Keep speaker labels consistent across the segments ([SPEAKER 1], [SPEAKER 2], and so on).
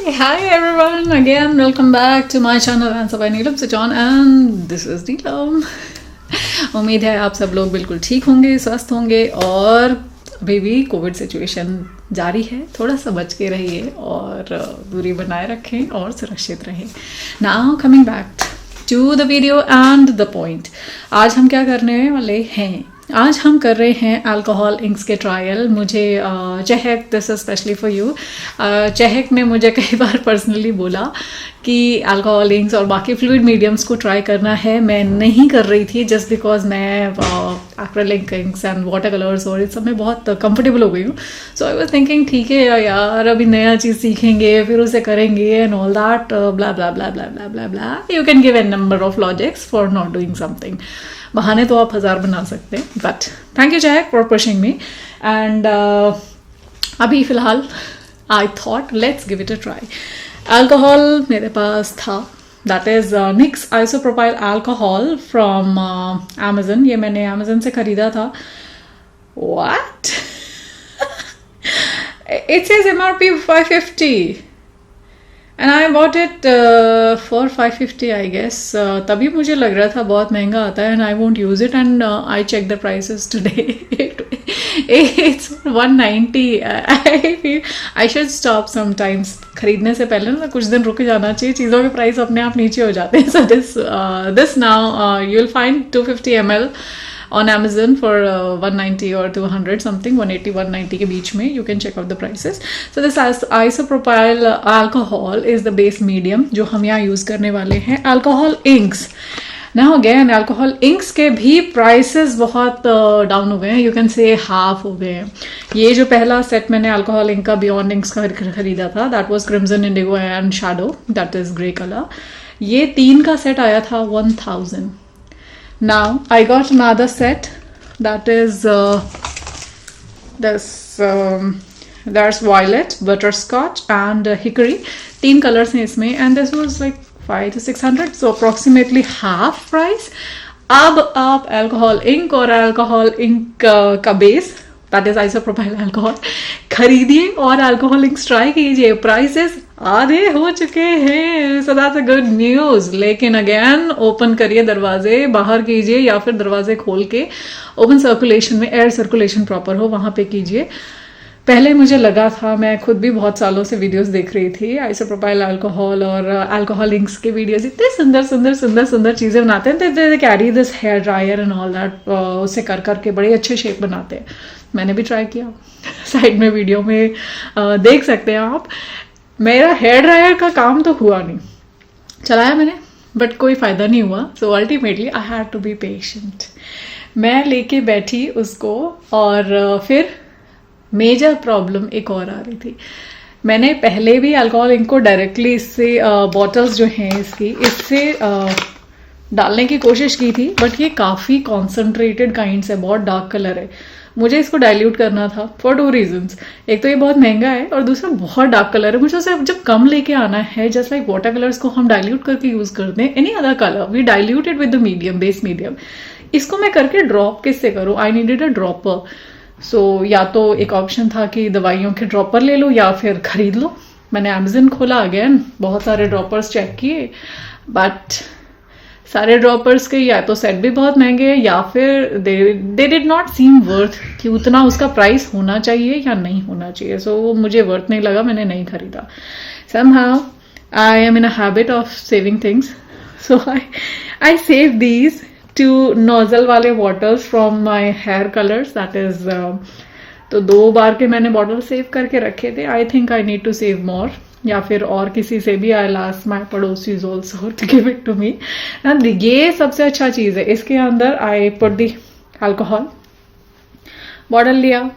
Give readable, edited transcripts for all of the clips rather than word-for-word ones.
[SPEAKER 1] Hi everyone, again welcome back to my channel and by Neelam Sujan and this is नीलम। उम्मीद है आप सब लोग बिल्कुल ठीक होंगे, स्वस्थ होंगे और अभी भी कोविड सिचुएशन जारी है। थोड़ा सा बच के रहिए और दूरी बनाए रखें और सुरक्षित रहें। Now coming back to the video and the point. आज हम क्या करने वाले हैं? आज हम कर रहे हैं अल्कोहल इंक्स के ट्रायल। मुझे चहक, this is specially for you, चहक ने मुझे कई बार पर्सनली बोला कि अल्कोहल इंक्स और बाकी फ्लूइड मीडियम्स को ट्राई करना है। मैं नहीं कर रही थी जस्ट बिकॉज मैं acrylic inks and water colours और इस सब में बहुत कंफर्टेबल हो गई हूँ। सो आई वाज थिंकिंग ठीक है यार, अभी नया चीज़ सीखेंगे फिर उसे करेंगे and all that blah blah blah blah blah blah blah. You can give an number of logics for not doing something. बहाने तो आप 1000 बना सकते हैं, but thank you Chahak for pushing me. And अभी फिलहाल I thought let's give it a try. Alcohol मेरे पास था, that is nix isopropyl alcohol from Amazon. ये मैंने अमेजन से खरीदा था। What it says MRP 550 and I bought it for 550 I guess. तभी मुझे लग रहा था बहुत महंगा आता है and I won't use it and I check the prices today. It's 190। I should stop sometimes. खरीदने से पहले ना कुछ दिन रुक जाना चाहिए, चीज़ों के प्राइस अपने आप नीचे हो जाते हैं। So this now you will find 250 ml on Amazon for 190 or 200 something, 180 190 के बीच में। You can check out the prices. So this isopropyl alcohol is the base medium जो हम यहाँ यूज करने वाले हैं। Alcohol inks, now again alcohol inks के भी प्राइसेस बहुत डाउन हो गए हैं, यू कैन से हाफ हो गए हैं। ये जो पहला सेट मैंने अल्कोहल इंक का बियॉन्ड इंक्स का खरीदा था, that was crimson Indigo and shadow, that is grey colour. ये 3 का सेट आया था 1000। Now I got another set that is there's violet, butterscotch and hickory. 3 colors हैं इसमें and this was like 500 to 600, so approximately half price. अब आप alcohol ink और alcohol ink का base that is isopropyl alcohol खरीदिए और alcohol inks try कीजिए। Prices आधे हो चुके हैं, so that's a good news. लेकिन अगेन ओपन करिए दरवाजे, बाहर कीजिए या फिर दरवाजे खोल के ओपन सर्कुलेशन में, एयर सर्कुलेशन प्रॉपर हो वहां पे कीजिए। पहले मुझे लगा था, मैं खुद भी बहुत सालों से वीडियोस देख रही थी आइसोप्रोपाइल अल्कोहल और अल्कोहल इंक्स के वीडियोस, इतने सुंदर सुंदर सुंदर सुंदर चीज़ें बनाते हैं। They carry this hair dryer and all that, उसे कर करके बड़े अच्छे शेप बनाते हैं। मैंने भी ट्राई किया, साइड में वीडियो में देख सकते हैं आप। मेरा हेयर ड्रायर का काम तो हुआ नहीं, चलाया मैंने बट कोई फ़ायदा नहीं हुआ। So ultimately I had to be patient. मैं लेके बैठी उसको और फिर मेजर प्रॉब्लम एक और आ रही थी। मैंने पहले भी अल्कोहल इंक को डायरेक्टली इससे बॉटल्स जो हैं इससे डालने की कोशिश की थी, बट ये काफ़ी कॉन्सेंट्रेटेड काइंड्स है, बहुत डार्क कलर है। मुझे इसको डाइल्यूट करना था फॉर 2 रीजंस। एक तो ये बहुत महंगा है और दूसरा बहुत डार्क कलर है। मुझे उसे जब कम लेके आना है, जस्ट लाइक वाटर कलर्स को हम डाइल्यूट करके यूज करते हैं, any other colour we diluted with the medium, base medium. इसको मैं करके ड्रॉप किससे करूँ? I needed a dropper. सो या तो एक ऑप्शन था कि दवाइयों के ड्रॉपर ले लो या फिर खरीद लो। मैंने अमेजन खोला, अगेन बहुत सारे ड्रॉपर्स चेक किए, बट सारे ड्रॉपर्स के या तो सेट भी बहुत महंगे हैं या फिर they did not seem worth कि उतना उसका प्राइस होना चाहिए या नहीं होना चाहिए। सो वो मुझे वर्थ नहीं लगा, मैंने नहीं खरीदा। somehow I am in a habit of saving things, so I save these 2 nozzle वाले bottles from my hair colours, that is तो 2 बार के मैंने बॉटल सेव करके रखे थे। I think I need to save more, या फिर और किसी से भी आई लास्ट माई पड़ोसीज also to give it to me. ये सबसे अच्छा चीज़ है, इसके अंदर I put the alcohol, bottle लिया,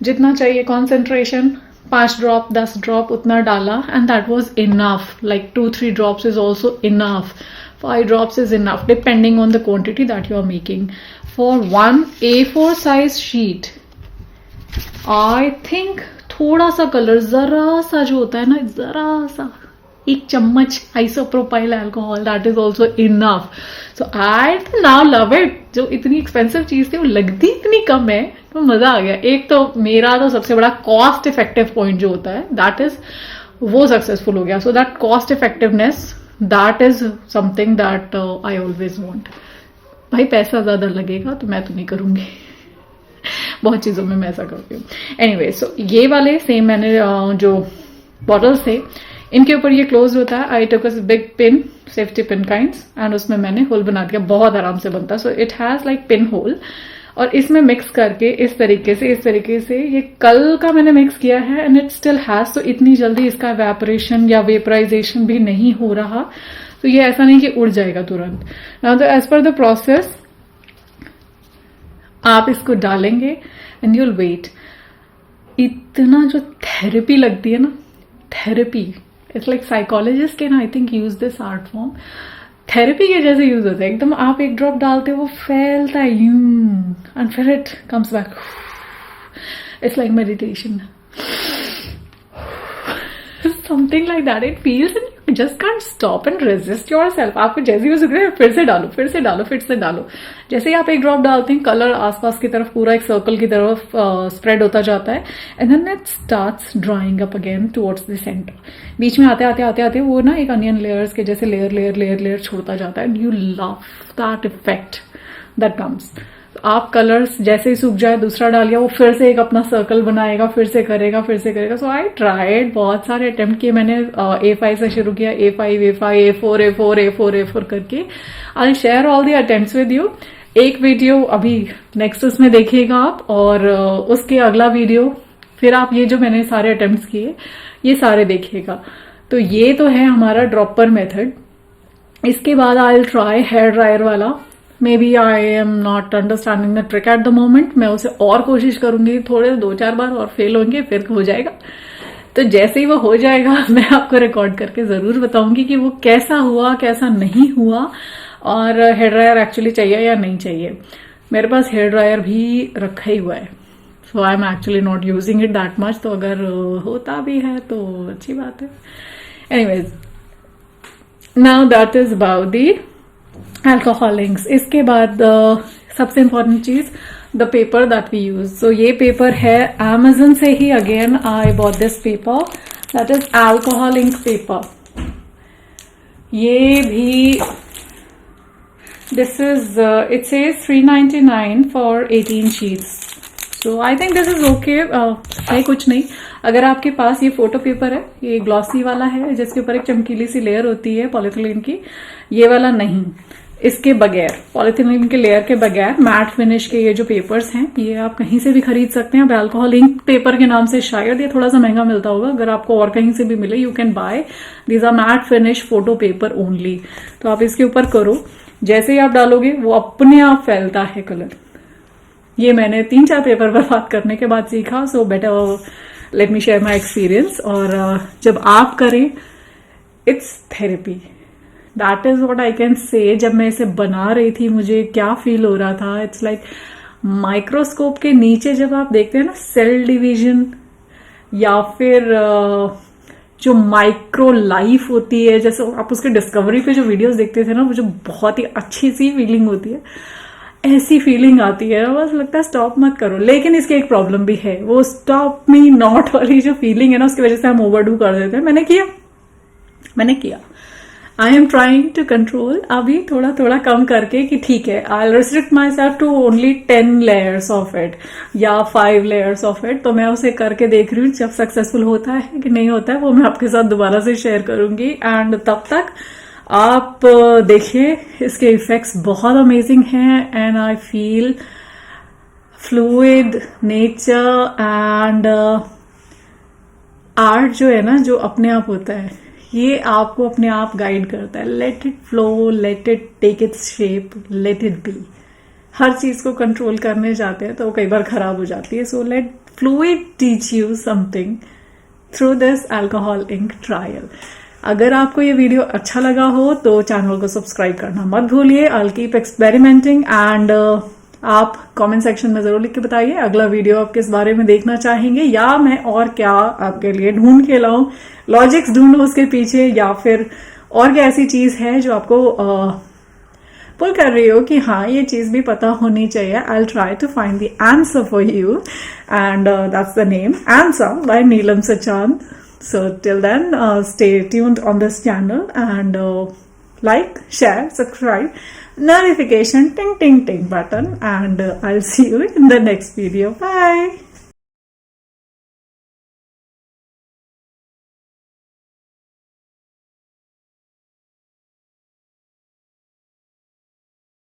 [SPEAKER 1] जितना चाहिए कॉन्सेंट्रेशन, 5 ड्रॉप 10 ड्रॉप उतना डाला and that was enough. Like 2-3 drops is also enough, 5 drops is enough depending on the quantity that you are making. For 1 A4 size sheet, I think थोड़ा सा colour, जरा सा जो होता है ना, जरा सा 1 चम्मच isopropyl alcohol, that is also enough. So I now love it. जो इतनी एक्सपेंसिव चीज थी वो लगती इतनी कम है तो मजा आ गया। एक तो मेरा तो सबसे बड़ा कॉस्ट इफेक्टिव पॉइंट जो होता है दैट इज वो सक्सेसफुल हो गया. So that cost effectiveness, that is something that I always want. भाई पैसा ज्यादा लगेगा तो मैं तो नहीं करूंगी. बहुत चीजों में मैं ऐसा करती हूँ. एनीवे, सो ये वाले सेम मैंने जो बॉटल्स थे इनके ऊपर ये क्लोज होता है. I took a big pin, safety pin kinds, and उसमें मैंने होल बना दिया. बहुत आराम से बनता है. So it has like pin hole. और इसमें मिक्स करके इस तरीके से ये कल का मैंने मिक्स किया है एंड इट स्टिल हैज. तो इतनी जल्दी इसका एवेपोरेशन या वेपराइजेशन भी नहीं हो रहा. तो ये ऐसा नहीं कि उड़ जाएगा तुरंत. नाउ तो एज पर द प्रोसेस, आप इसको डालेंगे एंड यूल वेट. इतना जो थेरेपी लगती है ना, therapy, it's like psychologist can I think use this art form. Therapy के जैसे यूज होता है एकदम. आप एक ड्रॉप डालते हो, वो फैलता है एंड फिर it comes back. It's like meditation, something like that. It feels and you just can't stop and resist yourself. आपको जैसे ही हो फिर से डालो, फिर से डालो, फिर से डालो. जैसे ही आप एक ड्रॉप डालते हैं, कलर आसपास की तरफ पूरा एक सर्कल की तरफ स्प्रेड होता जाता है and then it starts drying up again towards the centre. बीच में आते वो ना एक अनियन लेयर्स के जैसे लेयर छोड़ता जाता है. And you love that effect that comes. आप कलर्स जैसे ही सूख जाए, दूसरा डालिए, वो फिर से एक अपना सर्कल बनाएगा, फिर से करेगा. सो आई ट्राइड, बहुत सारे अटेम्प्ट किए मैंने. A5 से शुरू किया, A5, A4 करके. I share all the attempts with you. एक वीडियो अभी नेक्स्ट उसमें देखिएगा आप, और उसके अगला वीडियो फिर आप ये जो मैंने सारे अटेम्प्ट्स किए ये सारे देखिएगा. तो ये तो है हमारा ड्रॉपर मेथड. इसके बाद I will try hair dryer वाला. Maybe I am not understanding the trick at the moment. मैं उसे और कोशिश करूंगी, थोड़े 2-4 बार और फेल होंगे, फिर हो जाएगा. तो जैसे ही वो हो जाएगा मैं आपको रिकॉर्ड करके जरूर बताऊंगी कि वो कैसा हुआ, कैसा नहीं हुआ, और हेयर ड्रायर एक्चुअली चाहिए या नहीं चाहिए. मेरे पास हेयर ड्रायर भी रखा ही हुआ है. So I am actually not using it that much. तो अगर होता भी है तो अच्छी बात है. Anyways, now that is about the alcohol inks. इसके बाद सबसे इंपॉर्टेंट चीज, the paper that we use. So ये पेपर है Amazon से ही. Again I bought this paper, that is alcohol ink paper. ये भी this is it says $3.99 for 18 sheets. So I think this is okay. है कुछ नहीं. अगर आपके पास ये फोटो पेपर है, ये ग्लॉसी वाला है जिसके ऊपर एक चमकीली सी लेयर होती है पॉलीथिलीन की, ये वाला नहीं. इसके बगैर, पॉलीथिलीन के लेयर के बगैर मैट फिनिश के ये जो पेपर्स हैं, ये आप कहीं से भी खरीद सकते हैं. अब अल्कोहल इंक पेपर के नाम से शायद ये थोड़ा सा महंगा मिलता होगा. अगर आपको और कहीं से भी मिले, you can buy. These are matte finish photo paper only. तो आप इसके ऊपर करो, जैसे ही आप डालोगे वो अपने आप फैलता है कलर. ये मैंने 3-4 पेपर बर्बाद करने के बाद सीखा. So better let me share my experience. और जब आप करें, it's therapy. That is what I can say. जब मैं इसे बना रही थी मुझे क्या फील हो रहा था. इट्स लाइक माइक्रोस्कोप के नीचे जब आप देखते हैं ना सेल डिवीजन, या फिर जो माइक्रो लाइफ होती है, जैसे आप उसके डिस्कवरी पे जो वीडियोस देखते थे ना, वो जो बहुत ही अच्छी सी फीलिंग होती है, ऐसी फीलिंग आती है. बस लगता है स्टॉप मत करो. लेकिन इसकी एक प्रॉब्लम भी है, वो स्टॉप मी नॉट वाली जो फीलिंग है ना, उसकी वजह से हम ओवरडू कर देते हैं. मैंने किया. I am trying to control. अभी थोड़ा थोड़ा कम करके कि ठीक है, I will restrict myself to only 10 layers of it या 5 layers ऑफ इट. तो मैं उसे करके देख रही हूँ. जब सक्सेसफुल होता है कि नहीं होता है वो मैं आपके साथ दोबारा से शेयर करूंगी. एंड तब तक आप देखिए, इसके इफेक्ट्स बहुत अमेजिंग हैं. And I feel fluid nature and art जो है ना, जो अपने आप होता है, ये आपको अपने आप गाइड करता है. Let it flow, let it take its shape, let it be. हर चीज को कंट्रोल करने जाते हैं तो वो कई बार खराब हो जाती है. So let fluid teach you something through this alcohol ink trial. अगर आपको ये वीडियो अच्छा लगा हो तो चैनल को सब्सक्राइब करना मत भूलिए. I will keep experimenting. And आप कमेंट सेक्शन में जरूर लिख के बताइए अगला वीडियो आप किस बारे में देखना चाहेंगे, या मैं और क्या आपके लिए ढूंढ के लाऊं, लॉजिक्स ढूंढूं उसके पीछे, या फिर और क्या ऐसी चीज है जो आपको पुल कर रही हो कि हाँ ये चीज भी पता होनी चाहिए. I will try to find the answer for you. And that's the name, answer by Neelam Sachand. So till then, stay tuned on this channel and like, share, subscribe, notification ting ting ting button, and I'll see you in the next video. Bye.